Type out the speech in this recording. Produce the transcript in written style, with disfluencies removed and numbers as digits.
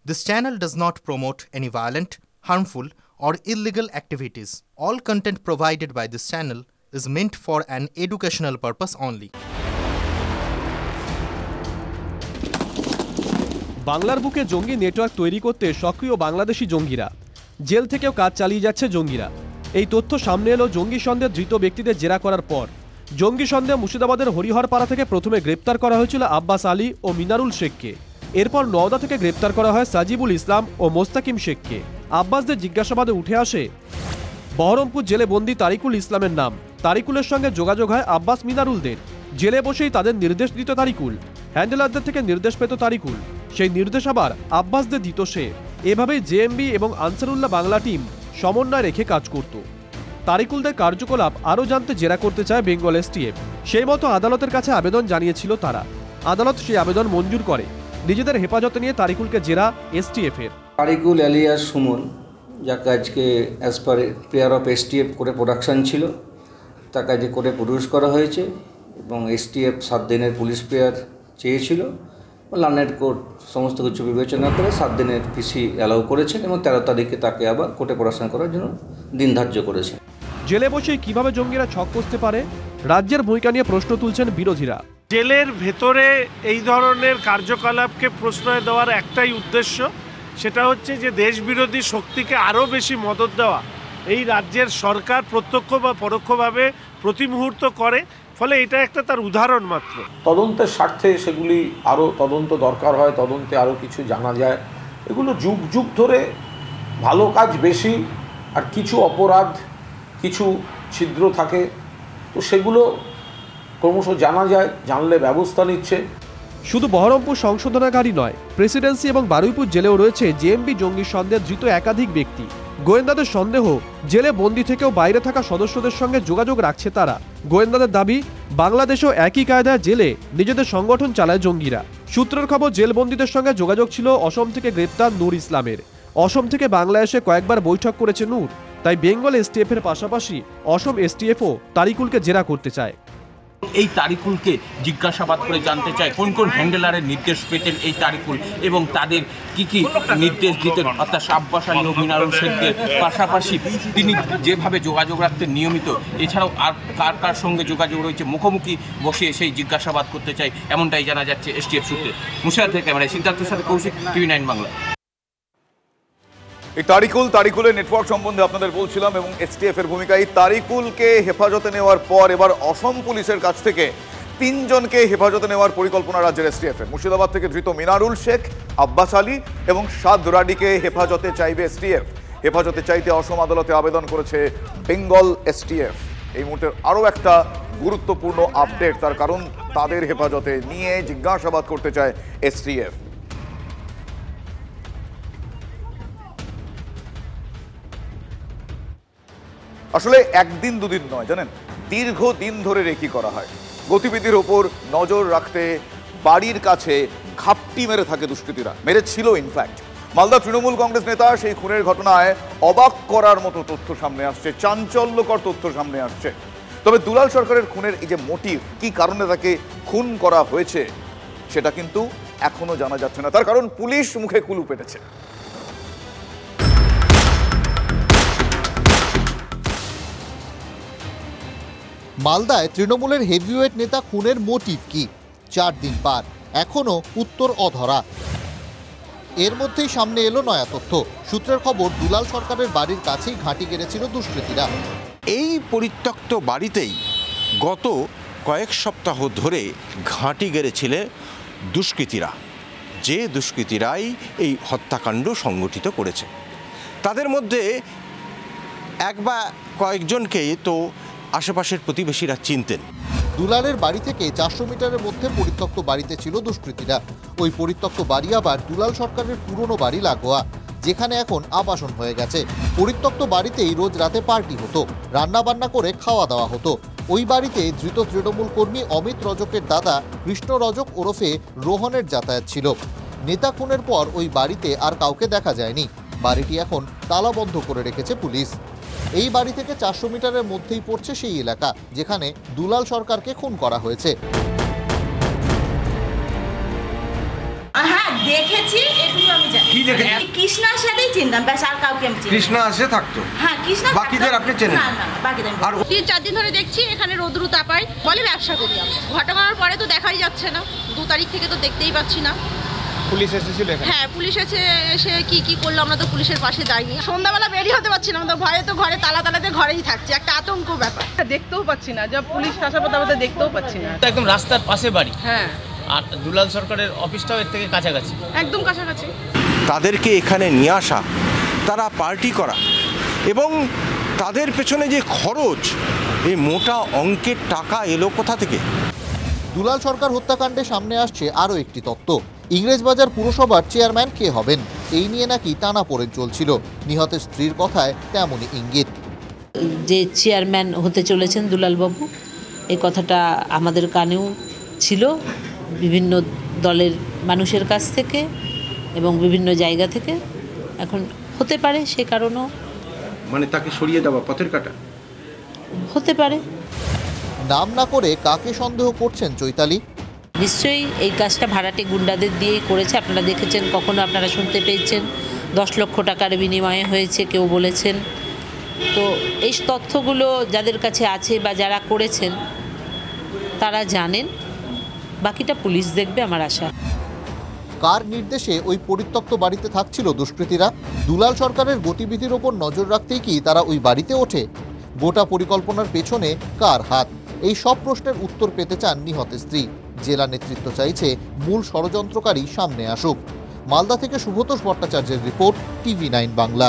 This channel does not promote any violent, harmful, or illegal activities. All content provided by this channel is meant for an educational purpose only. বাংলার বুকে জঙ্গি network তৈরি করতে সক্রিয় বাংলাদেশি জঙ্গিরা, jail থেকেও কাজ চালিয়ে যাচ্ছে জঙ্গিরা। এই তথ্য সামনে এলো জঙ্গি সন্দেহে ধৃত ব্যক্তিদের জেরা করার পর। জঙ্গি সন্দেহে মুর্শিদাবাদের হরিহরপাড়া থেকে প্রথমে গ্রেপ্তার করা হয়েছিল আব্বাস আলী ও মিনারুল শেখকে। এরপর নওদা থেকে গ্রেপ্তার করা হয় সাজিবুল ইসলাম ও মোস্তাকিম শেখকে। আব্বাসদের জিজ্ঞাসাবাদে উঠে আসে বহরমপুর জেলে বন্দী তারিকুল ইসলামের নাম। তারিকুলের সঙ্গে যোগাযোগ হয় আব্বাস মিনারুলদের। জেলে বসেই তাদের নির্দেশ দিত তারিকুল, হ্যান্ডেলারদের থেকে নির্দেশ পেত তারিকুল, সেই নির্দেশ আবার আব্বাসদের দিত সে। এভাবেই জেএমবি এবং আনসারুল্লাহ বাংলা টিম সমন্বয় রেখে কাজ করত। তারিকুলদের কার্যকলাপ আরও জানতে জেরা করতে চায় বেঙ্গল এসটিএফ। সেই মতো আদালতের কাছে আবেদন জানিয়েছিল তারা। আদালত সেই আবেদন মঞ্জুর করে। নিজেদের হেফাজতে নিয়ে তারিকুলকে জেরা এসটিএফ এর। তারিকুল এলিয়াস সুমন, যাকে আজকে as per prayer of STF করে প্রোডাকশন ছিল, তাকে আজকে করে প্রডিউস করা হয়েছে এবং এসটিএফ 7 দিনের পুলিশ প্রেয়ার চেয়েছিল। লার্নেড কোর্ট সমস্ত কিছু বিবেচনা করে 7 দিনের পিসি অ্যালাউ করেছেন এবং 13 তারিখে তাকে আবার কোর্টে প্রোডাকশন করার জন্য দিন ধার্য করেছে। জেলে বসে কিভাবে জঙ্গিরা ছক কষতে পারে, রাজ্যের ভূমিকা নিয়ে প্রশ্ন তুলছেন বিরোধীরা। জেলের ভেতরে এই ধরনের কার্যকলাপকে প্রশ্রয় দেওয়ার একটাই উদ্দেশ্য, সেটা হচ্ছে যে দেশবিরোধী শক্তিকে আরও বেশি মদত দেওয়া। এই রাজ্যের সরকার প্রত্যক্ষ বা পরোক্ষভাবে প্রতি মুহূর্ত করে, ফলে এটা একটা তার উদাহরণ মাত্র। তদন্তের স্বার্থে সেগুলি আরও তদন্ত দরকার হয়, তদন্তে আরও কিছু জানা যায়। এগুলো যুগ যুগ ধরে ভালো কাজ বেশি, আর কিছু অপরাধ, কিছু ছিদ্র থাকে, তো সেগুলো ক্রমশ জানা যায়, জানলে ব্যবস্থা নিচ্ছে। শুধু বহরমপুর সংশোধনাগারই নয়, প্রেসিডেন্সি এবং বারুইপুর জেলেও রয়েছে জেএমবি জঙ্গি সন্দেহে ধৃত একাধিক ব্যক্তি। গোয়েন্দাদের সন্দেহ, জেলে বন্দী থেকেও বাইরে থাকা সদস্যদের সঙ্গে যোগাযোগ রাখছে তারা। গোয়েন্দাদের দাবি, বাংলাদেশেও একই কায়দায় জেলে নিজেদের সংগঠন চালায় জঙ্গিরা। সূত্রের খবর, জেলবন্দীদের সঙ্গে যোগাযোগ ছিল অসম থেকে গ্রেপ্তার নূর ইসলামের। অসম থেকে বাংলা এসে কয়েকবার বৈঠক করেছে নূর। তাই বেঙ্গল এসটিএফ এর পাশাপাশি অসম এসটিএফও তারিকুলকে জেরা করতে চায়। এই তারিকুলকে জিজ্ঞাসাবাদ করে জানতে চায় কোন কোন হ্যান্ডেলারের নির্দেশ পেতেন এই তারিকুল এবং তাদের কি কি নির্দেশ দিতেন, অর্থাৎ আব্বাস আলী ও মিনারুল শেখদের পাশাপাশি তিনি যেভাবে যোগাযোগ রাখতেন নিয়মিত, এছাড়াও আর কার কার সঙ্গে যোগাযোগ রয়েছে, মুখোমুখি বসে সেই জিজ্ঞাসাবাদ করতে চাই, এমনটাই জানা যাচ্ছে এসটিএফ সূত্রে। মুর্শিদাবাদ থেকে ক্যামেরায় সিদ্ধার্থের সাথে কৌশিক, TV9 বাংলা। এই তারিকুলের নেটওয়ার্ক সম্বন্ধে আপনাদের বলছিলাম এবং এসটিএফ এর ভূমিকা। এই তারিকুলকে হেফাজতে নেওয়ার পর এবার অসম পুলিশের কাছ থেকে 3 জনকে হেফাজতে নেওয়ার পরিকল্পনা রাজ্যের এসটিএফ এর। মুর্শিদাবাদ থেকে ধৃত মিনারুল শেখ, আব্বাস আলী এবং সাদ রাডিকে হেফাজতে চাইবে এসটিএফ। হেফাজতে চাইতে অসম আদালতে আবেদন করেছে বেঙ্গল এসটিএফ। এই মুহূর্তে আরও একটা গুরুত্বপূর্ণ আপডেট, তার কারণ তাদের হেফাজতে নিয়ে জিজ্ঞাসাবাদ করতে চায় এসটিএফ। আসলে একদিন দুদিন নয়, জানেন, দীর্ঘদিন ধরে রেকি করা হয়। গতিবিধির ওপর নজর রাখতে বাড়ির কাছে ঘাপটি মেরে থাকে দুষ্কৃতীরা, মেরেছিল ইনফ্যাক্ট। মালদা তৃণমূল কংগ্রেস নেতা সেই খুনের ঘটনায় অবাক করার মতো তথ্য সামনে আসছে, চাঞ্চল্যকর তথ্য সামনে আসছে। তবে দুলাল সরকারের খুনের এই যে মোটিভ, কি কারণে তাকে খুন করা হয়েছে, সেটা কিন্তু এখনো জানা যাচ্ছে না। তার কারণ পুলিশ মুখে কুলু পেটেছে। মালদায় তৃণমূলের হেভিওয়েট নেতা খুনের মোটিভ কি? 4 দিন পার, এখনো উত্তর অধরা। এর মধ্যেই সামনে এলো নয়া তথ্য। সূত্রের খবর, দুলাল সরকারের বাড়ির কাছেই ঘাঁটি গেড়েছিল দুষ্কৃতীরা। এই পরিত্যক্ত বাড়িতেই গত কয়েক সপ্তাহ ধরে ঘাঁটি গেড়েছিল দুষ্কৃতীরা, যে দুষ্কৃতীরাই এই হত্যাকাণ্ড সংগঠিত করেছে। তাদের মধ্যে এক বা কয়েকজনকে তো আশেপাশের প্রতিবেশীরা চিনতেন। দুলালের বাড়ি থেকে 400 মিটারের মধ্যে পরিত্যক্ত বাড়িতে ছিল দুষ্কৃতীরা। ওই পরিত্যক্ত বাড়ি আবার দুলাল সরকারের পুরনো বাড়ি লাগোয়া, যেখানে এখন আবাসন হয়ে গেছে। পরিত্যক্ত বাড়িতেই রোজ রাতে পার্টি হতো, রান্না বান্না করে খাওয়া দাওয়া হতো। ওই বাড়িতে ধৃত তৃণমূল কর্মী অমিত রজকের দাদা কৃষ্ণ রজক ওরফে রোহনের যাতায়াত ছিল। নেতা খুনের পর ওই বাড়িতে আর কাউকে দেখা যায়নি। বাড়িটি এখন তালাবন্ধ করে রেখেছে পুলিশ। এই বাড়ি থেকে 400 মিটারের মধ্যেই পড়ছে সেই এলাকা যেখানে দুলাল সরকারকে খুন করা হয়েছে। হ্যাঁ, দেখেছি, এটুকু আমি জানি। কি দেখেছেন? কৃষ্ণার সাথেই চিনতাম, ব্যাস আর কাউকে আমি চিনি না। কৃষ্ণা আসে থাকতো? হ্যাঁ, কৃষ্ণা। বাকিদের আপনি চেনেন? না না, বাকিদের আর 3-4 দিন ধরে দেখছি এখানে রোদ্রু তাপায়, বলে ব্যবসা করি আমি। ঘটনার পরে তো দেখাই যাচ্ছে না, 2 তারিখ থেকে তো দেখতেই পাচ্ছি না। পুলিশ এসেছিল এখানে? হ্যাঁ, পুলিশ এসে কি করলো, আমরা তো পুলিশের পাশে যাইনি। সন্ধ্যাবেলা বেরিয়ে হতে পারছি না, আমরা ভয়ে তো ঘরে তালাতে ঘরেই থাকছি, একটা আতঙ্ক ব্যাপার। দেখতেও পাচ্ছি না, যা পুলিশ হাসপাতালে দেখতেও পাচ্ছি না। একদম রাস্তার পাশে বাড়ি। হ্যাঁ, আর দুলাল সরকারের অফিসটাও এর থেকে কাছাকাছি, একদম কাছাকাছি। তাদেরকে এখানে নিয়ে আসা, তারা পার্টি করা এবং তাদের পেছনে যে খরচ, এই মোটা অঙ্কের টাকা এলো কোথা থেকে? দুলাল সরকার হত্যাকাণ্ডে সামনে আসছে আরও একটি তত্ত্ব। ইংরেজবাজার পুরসভার চেয়ারম্যান কে হবেন, এই নিয়ে নাকি টানাপোড়েন চলছিল। নিহতের স্ত্রীর কথায় তেমনই ইঙ্গিত। যে চেয়ারম্যান হতে চলেছেন দুলালবাবু, এই কথাটা আমাদের কানেও ছিল, বিভিন্ন দলের মানুষের কাছ থেকে এবং বিভিন্ন জায়গা থেকে। এখন হতে পারে সে কারণেও, মানে তাকে সরিয়ে দেওয়া, পথের কাটা হতে পারে। নাম না করে কাকে সন্দেহ করছেন চৈতালি? নিশ্চয়ই এই কাজটা ভাড়াটে গুন্ডাদের দিয়েই করেছে। আপনারা দেখেছেন, কখনো আপনারা শুনতে পেয়েছেন 10 লক্ষ টাকার বিনিময়ে হয়েছে, কেউ বলেছেন। তো এই তথ্যগুলো যাদের কাছে আছে বা যারা করেছেন তারা জানেন, বাকিটা পুলিশ দেখবে আমার আশা। কার নির্দেশে ওই পরিত্যক্ত বাড়িতে থাকছিল দুষ্কৃতীরা? দুলাল সরকারের গতিবিধির ওপর নজর রাখতেই কি তারা ওই বাড়িতে ওঠে? গোটা পরিকল্পনার পেছনে কার হাত? এই সব প্রশ্নের উত্তর পেতে চান নিহতের স্ত্রী। জেলা নেতৃত্ব চাইছে মূল ষড়যন্ত্রকারী সামনে আসুক। মালদা থেকে শুভতোষ ভট্টাচার্যের রিপোর্ট, TV9 বাংলা।